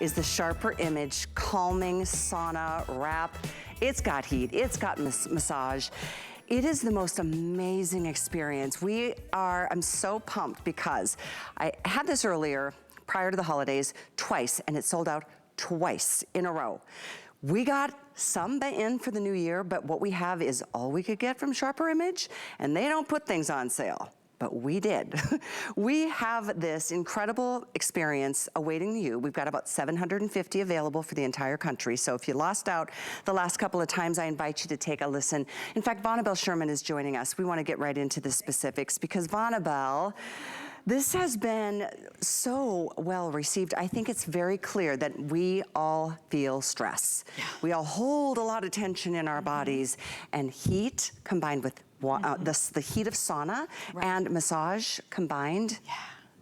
is the Sharper Image Calming Sauna Wrap. It's got heat, it's got massage. It is the most amazing experience. I'm so pumped because I had this earlier, prior to the holidays, twice, and it sold out twice in a row. We got some in for the new year, but what we have is all we could get from Sharper Image, and they don't put things on sale. But we did. We have this incredible experience awaiting you. We've got about 750 available for the entire country. So if you lost out the last couple of times, I invite you to take a listen. In fact, Vonabelle Sherman is joining us. We want to get right into the specifics because Vonabelle, this has been so well received. I think it's very clear that we all feel stress. Yeah. We all hold a lot of tension in our bodies, and heat combined with the heat of sauna and massage combined,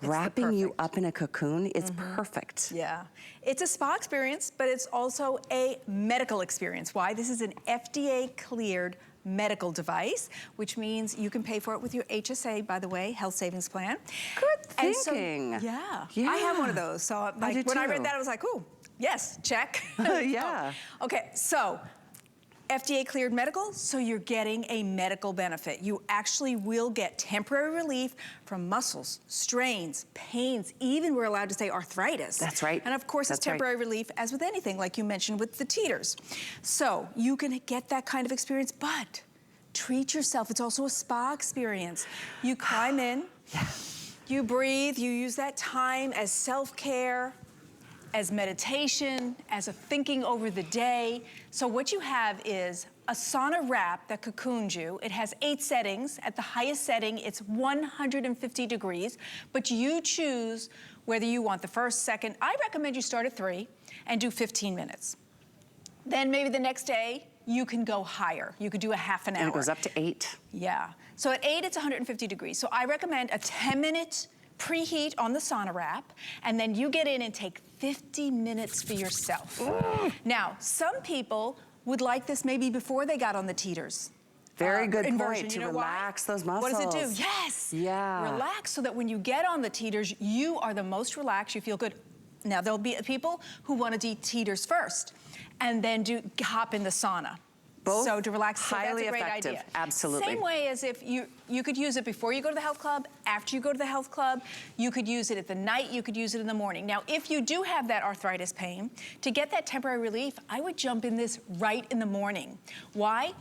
wrapping you up in a cocoon, it's perfect. Yeah, it's a spa experience, but it's also a medical experience. Why? This is an FDA cleared medical device, which means you can pay for it with your HSA, by the way, health savings plan. Good thinking. So, I have one of those. So like, when I read that, I was like, ooh, yes, check. Yeah. Okay, so FDA cleared medical, so you're getting a medical benefit. You actually will get temporary relief from muscles, strains, pains, even we're allowed to say arthritis. That's right. And of course, it's temporary relief, as with anything, like you mentioned with the teeters. So you can get that kind of experience, but treat yourself. It's also a spa experience. You climb in, you breathe, you use that time as self-care, as meditation, as a thinking over the day. So what you have is a sauna wrap that cocoons you. It has 8 settings. At the highest setting, it's 150 degrees, but you choose whether you want the first, second. I recommend you start at 3 and do 15 minutes. Then maybe the next day, you can go higher. You could do a half an hour. And it goes up to 8. Yeah. So at 8, it's 150 degrees. So I recommend a 10-minute preheat on the sauna wrap, and then you get in and take 50 minutes for yourself. Now, some people would like this maybe before they got on the teeters. Very good point, to relax those muscles. What does it do? Yes. Yeah. Relax so that when you get on the teeters, you are the most relaxed, you feel good. Now, there'll be people who want to do teeters first and then hop in the sauna. Both so to relax, highly that's a great effective. idea. Absolutely. Same way as if you could use it before you go to the health club, after you go to the health club, you could use it at the night, you could use it in the morning. Now, if you do have that arthritis pain, to get that temporary relief, I would jump in this right in the morning. Why?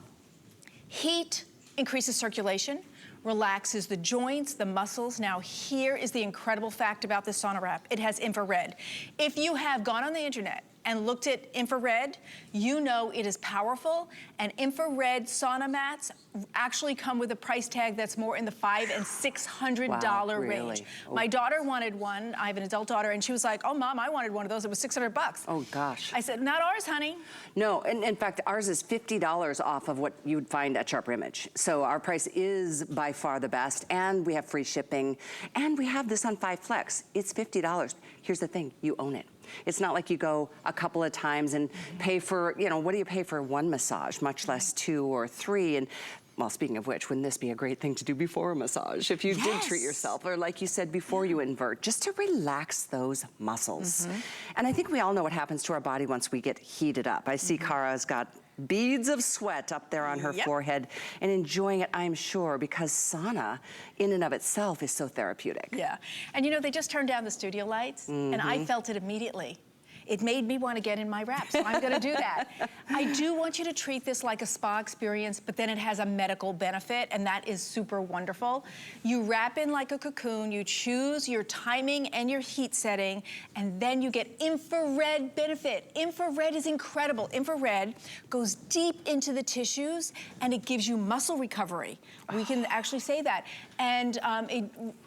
Heat increases circulation, relaxes the joints, the muscles. Now, here is the incredible fact about this sauna wrap. It has infrared. If you have gone on the internet and looked at infrared, you know it is powerful, and infrared sauna mats actually come with a price tag that's more in the $500 and $600 range. My daughter wanted one. I have an adult daughter, and she was like, oh, Mom, I wanted one of those. It was $600. Oh, gosh. I said, not ours, honey. No, and in fact, ours is $50 off of what you would find at Sharper Image. So our price is by far the best, and we have free shipping, and we have this on 5 Flex. It's $50. Here's the thing, you own it. It's not like you go a couple of times and pay for, you know, what do you pay for one massage, much less 2 or 3? And well, speaking of which, wouldn't this be a great thing to do before a massage? If you did treat yourself, or like you said, before you invert, just to relax those muscles. And I think we all know what happens to our body once we get heated up. I see Kara's got beads of sweat up there on her forehead and enjoying it, I'm sure, because sauna in and of itself is so therapeutic. Yeah, and you know, they just turned down the studio lights and I felt it immediately. It made me want to get in my wrap, so I'm gonna do that. I do want you to treat this like a spa experience, but then it has a medical benefit, and that is super wonderful. You wrap in like a cocoon, you choose your timing and your heat setting, and then you get infrared benefit. Infrared is incredible. Infrared goes deep into the tissues, and it gives you muscle recovery. We can actually say that. And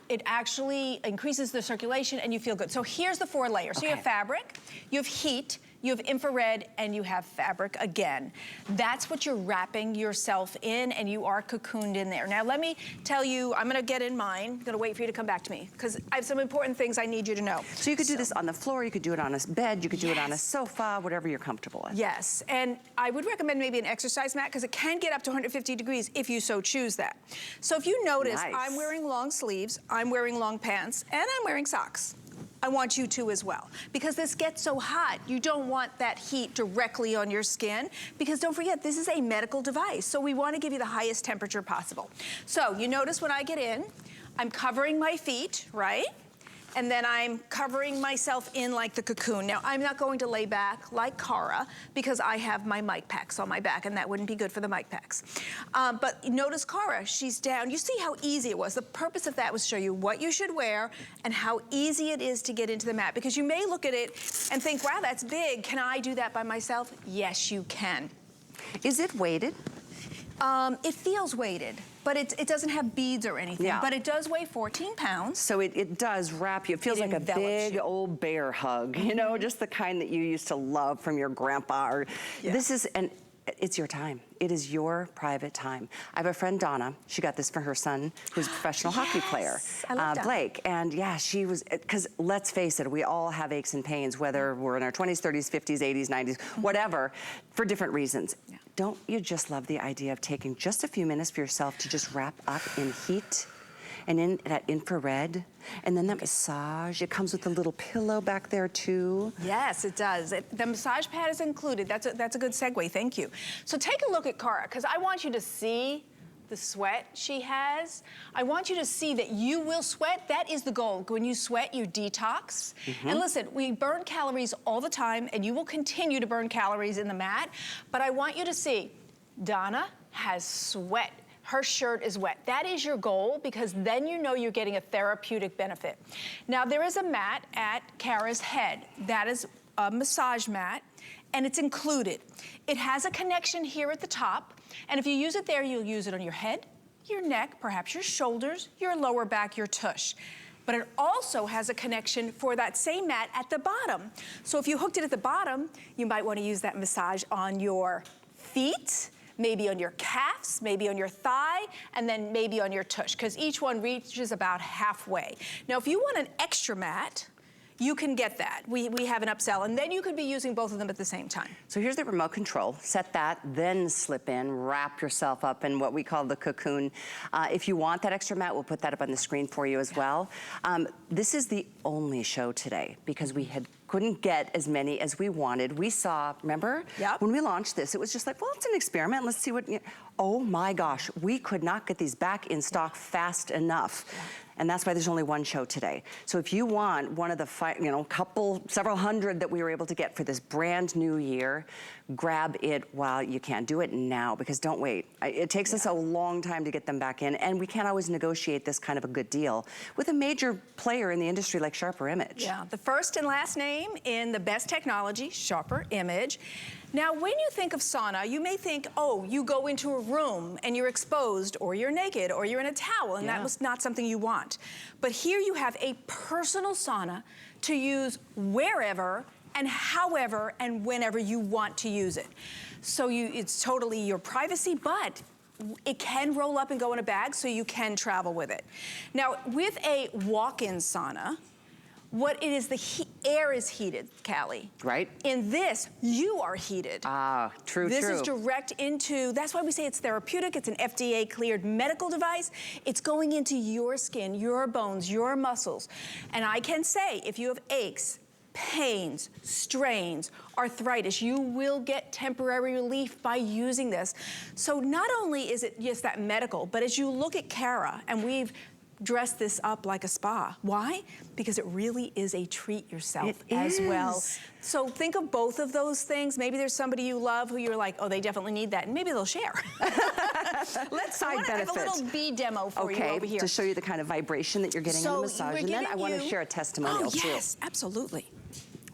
it actually increases the circulation and you feel good. So here's the 4 layers. So you have fabric, you have heat, you have infrared, and you have fabric again. That's what you're wrapping yourself in, and you are cocooned in there. Now let me tell you, I'm gonna get in mine. I'm gonna wait for you to come back to me, because I have some important things I need you to know. So you could do this on the floor, you could do it on a bed, you could do it on a sofa, whatever you're comfortable with. Yes, and I would recommend maybe an exercise mat, because it can get up to 150 degrees if you so choose that. So if you notice, I'm wearing long sleeves, I'm wearing long pants, and I'm wearing socks. I want you to as well. Because this gets so hot, you don't want that heat directly on your skin, because don't forget, this is a medical device, so we want to give you the highest temperature possible. So you notice when I get in, I'm covering my feet, right? And then I'm covering myself in like the cocoon. Now, I'm not going to lay back like Cara because I have my mic packs on my back, and that wouldn't be good for the mic packs. But notice Cara, she's down. You see how easy it was. The purpose of that was to show you what you should wear and how easy it is to get into the mat, because you may look at it and think, wow, that's big. Can I do that by myself? Yes, you can. Is it weighted? It feels weighted, but it doesn't have beads or anything. Yeah. But it does weigh 14 pounds. So it does wrap you. It feels like a big old bear hug, you know, just the kind that you used to love from your grandpa. Or, this is, and it's your time. It is your private time. I have a friend, Donna. She got this for her son, who's a professional hockey player, I love Donna. Blake. And yeah, she was, because let's face it, we all have aches and pains, whether we're in our 20s, 30s, 50s, 80s, 90s, whatever, for different reasons. Yeah. Don't you just love the idea of taking just a few minutes for yourself to just wrap up in heat and in that infrared, and then that massage? It comes with a little pillow back there too. Yes, it does. The massage pad is included. That's a good segue, thank you. So take a look at Cara, because I want you to see the sweat she has. I want you to see that you will sweat. That is the goal. When you sweat, you detox. And listen, we burn calories all the time, and you will continue to burn calories in the mat, but I want you to see, Donna has sweat. Her shirt is wet. That is your goal, because then you know you're getting a therapeutic benefit. Now, there is a mat at Cara's head. That is a massage mat, and it's included. It has a connection here at the top, and if you use it there, you'll use it on your head, your neck, perhaps your shoulders, your lower back, your tush. But it also has a connection for that same mat at the bottom. So if you hooked it at the bottom, you might want to use that massage on your feet, maybe on your calves, maybe on your thigh, and then maybe on your tush, because each one reaches about halfway. Now, if you want an extra mat, you can get that. We have an upsell, and then you could be using both of them at the same time. So here's the remote control. Set that, then slip in, wrap yourself up in what we call the cocoon. If you want that extra mat, we'll put that up on the screen for you as well. This is the only show today, because we couldn't get as many as we wanted. We saw, remember? Yep. When we launched this, it was just like, well, it's an experiment. Let's see what, oh my gosh, we could not get these back in stock fast enough. And that's why there's only one show today. So if you want one of the, several hundred that we were able to get for this brand new year, grab it while you can. Do it now, because don't wait. It takes us a long time to get them back in, and we can't always negotiate this kind of a good deal with a major player in the industry like Sharper Image. Yeah, the first and last name in the best technology, Sharper Image. Now, when you think of sauna, you may think, oh, you go into a room and you're exposed, or you're naked, or you're in a towel, and that was not something you want. But here you have a personal sauna to use wherever and however and whenever you want to use it. So it's totally your privacy, but it can roll up and go in a bag, so you can travel with it. Now, with a walk-in sauna, what it is, the air is heated, Callie. Right. In this, you are heated. Ah, true. This is direct into, that's why we say it's therapeutic. It's an FDA-cleared medical device. It's going into your skin, your bones, your muscles. And I can say, if you have aches, pains, strains, arthritis, you will get temporary relief by using this. So not only is it just that medical, but as you look at Cara, and we've dress this up like a spa. Why? Because it really is a treat yourself as well. So think of both of those things. Maybe there's somebody you love who you're like, oh, they definitely need that, and maybe they'll share. Let's I have a little bee demo for you over here. To show you the kind of vibration that you're getting in the massage, and then I want to share a testimonial too. Yes, absolutely.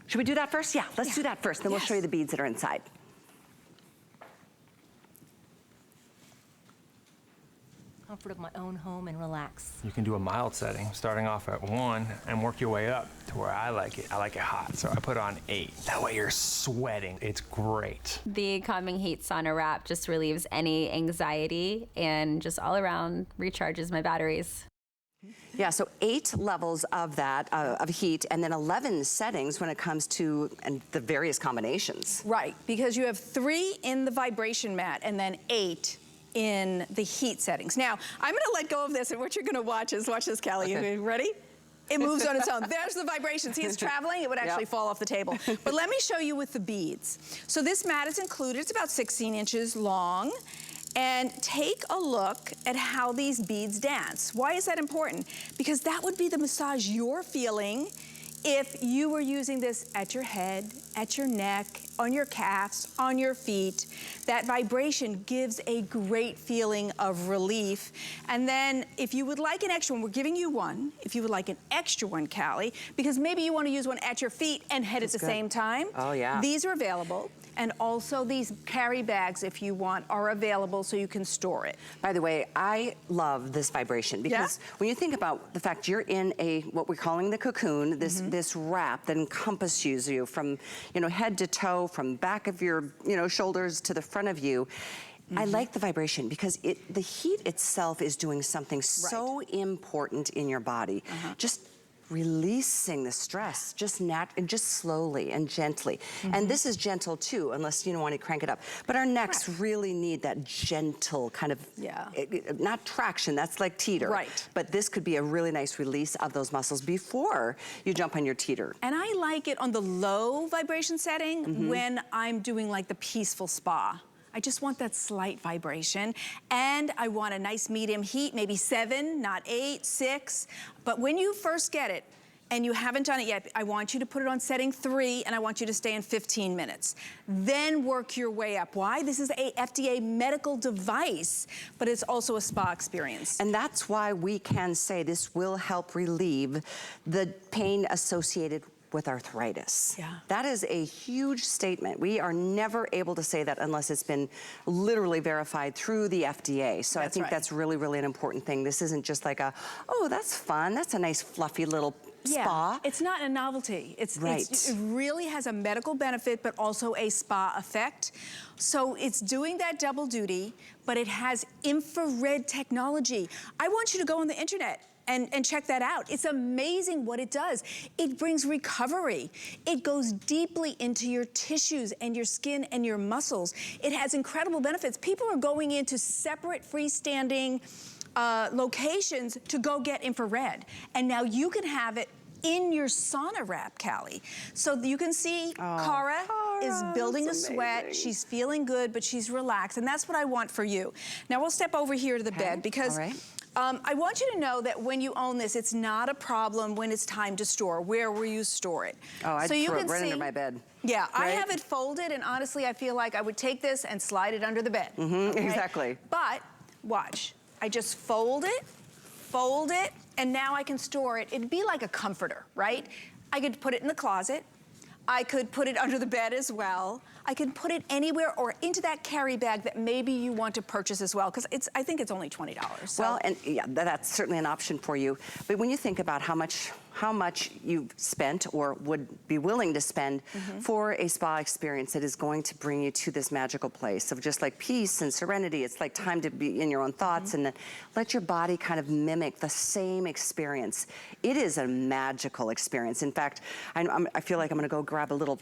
Should we do that first? Yeah, let's do that first, then we'll show you the beads that are inside. Comfort of my own home and relax. You can do a mild setting, starting off at 1 and work your way up to where I like it. I like it hot, so I put on 8. That way you're sweating. It's great. The calming heat sauna wrap just relieves any anxiety and just all around recharges my batteries. Yeah, so 8 levels of that, of heat, and then 11 settings when it comes to the various combinations. Right, because you have 3 in the vibration mat and then 8 in the heat settings. Now, I'm gonna let go of this, and what you're gonna watch is, watch this, Callie. Okay. You ready? It moves on its own. There's the vibration. See, it's traveling. It would actually fall off the table. But let me show you with the beads. So this mat is included. It's about 16 inches long. And take a look at how these beads dance. Why is that important? Because that would be the massage you're feeling if you were using this at your head, at your neck, on your calves, on your feet. That vibration gives a great feeling of relief. And then if you would like an extra one, we're giving you one. If you would like an extra one, Callie, because maybe you want to use one at your feet and head at the same time. Oh, yeah. These are available. And also these carry bags, if you want, are available so you can store it. By the way, I love this vibration because when you think about the fact you're in what we're calling the cocoon, this wrap that encompasses you from, head to toe, from back of your, shoulders to the front of you. I like the vibration because the heat itself is doing something so important in your body. Just releasing the stress, just slowly and gently. And this is gentle too, unless you don't want to crank it up. But our necks really need that gentle kind of, not traction, that's like teeter. Right. But this could be a really nice release of those muscles before you jump on your teeter. And I like it on the low vibration setting when I'm doing like the peaceful spa. I just want that slight vibration. And I want a nice medium heat, maybe 7, not 8, 6. But when you first get it, and you haven't done it yet, I want you to put it on setting 3, and I want you to stay in 15 minutes. Then work your way up. Why? This is a FDA medical device, but it's also a spa experience. And that's why we can say this will help relieve the pain associated with arthritis. That is a huge statement. We are never able to say that unless it's been literally verified through the FDA. So I think that's really, really an important thing. This isn't just like oh, that's fun. That's a nice fluffy little spa. It's not a novelty. It really has a medical benefit, but also a spa effect. So it's doing that double duty, but it has infrared technology. I want you to go on the internet and check that out. It's amazing what it does. It brings recovery. It goes deeply into your tissues and your skin and your muscles. It has incredible benefits. People are going into separate freestanding locations to go get infrared. And now you can have it in your sauna wrap, Callie. So you can see Cara is building a sweat. She's feeling good, but she's relaxed. And that's what I want for you. Now we'll step over here to the bed because I want you to know that when you own this, it's not a problem when it's time to store. Where will you store it? Oh, I'd throw it right under my bed. Yeah, I have it folded, and honestly, I feel like I would take this and slide it under the bed. Exactly. But watch, I just fold it, and now I can store it. It'd be like a comforter, right? I could put it in the closet. I could put it under the bed as well. I can put it anywhere or into that carry bag that maybe you want to purchase as well, because I think it's only $20. So. Well, and that's certainly an option for you. But when you think about how much you've spent or would be willing to spend for a spa experience that is going to bring you to this magical place of just like peace and serenity. It's like time to be in your own thoughts and then let your body kind of mimic the same experience. It is a magical experience. In fact, I feel like I'm gonna go grab a little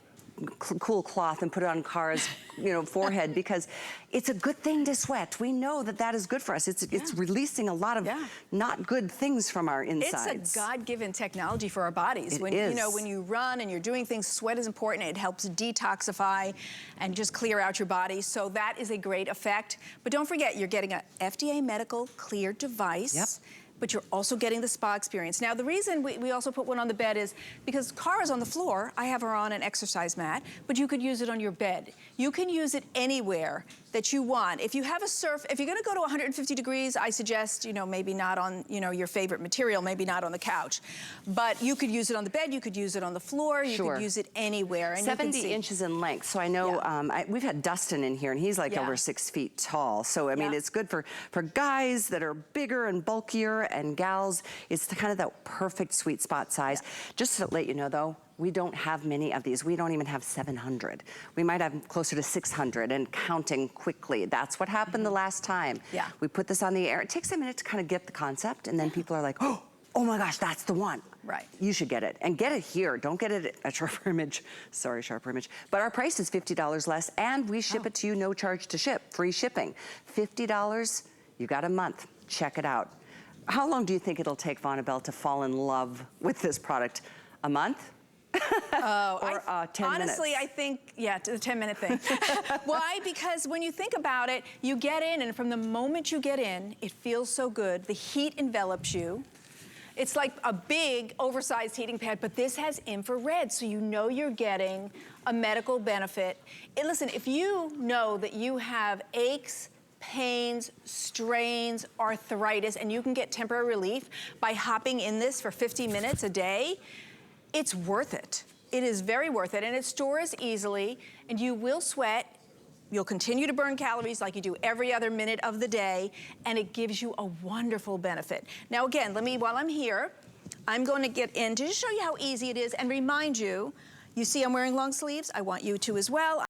cool cloth and put it on Cara's forehead because it's a good thing to sweat. We know that that is good for us. It's releasing a lot of not good things from our insides. It's a God-given technology for our bodies. When you run and you're doing things, sweat is important. It helps detoxify and just clear out your body. So that is a great effect. But don't forget, you're getting a FDA medical cleared device. But you're also getting the spa experience. Now, the reason we also put one on the bed is because Cara's on the floor. I have her on an exercise mat, but you could use it on your bed. You can use it anywhere that you want. If you have if you're gonna go to 150 degrees, I suggest, maybe not on, your favorite material, maybe not on the couch. But you could use it on the bed, you could use it on the floor, you could use it anywhere. And 70 inches in length. So I know, we've had Dustin in here and he's like over 6 feet tall. So, I mean, it's good for guys that are bigger and bulkier and gals. It's kind of that perfect sweet spot size. Just to let you know though, we don't have many of these. We don't even have 700. We might have closer to 600 and counting quickly. That's what happened the last time. We put this on the air. It takes a minute to kind of get the concept and then people are like, oh my gosh, that's the one. Right. You should get it. And get it here. Don't get it at Sharper Image. Sorry, Sharper Image. But our price is $50 less and we ship it to you, no charge to ship. Free shipping. $50, you got a month. Check it out. How long do you think it'll take Vonabelle to fall in love with this product? A month? Or 10 minutes? Honestly, I think, yeah, the 10-minute thing. Why? Because when you think about it, you get in, and from the moment you get in, it feels so good. The heat envelops you. It's like a big, oversized heating pad, but this has infrared, so you know you're getting a medical benefit. And listen, if you know that you have aches, pains, strains, arthritis, and you can get temporary relief by hopping in this for 50 minutes a day, it's worth it. It is very worth it, and it stores easily, and you will sweat. You'll continue to burn calories like you do every other minute of the day, and it gives you a wonderful benefit. Now again, while I'm here, I'm going to get in to just show you how easy it is and remind you, you see I'm wearing long sleeves? I want you to as well.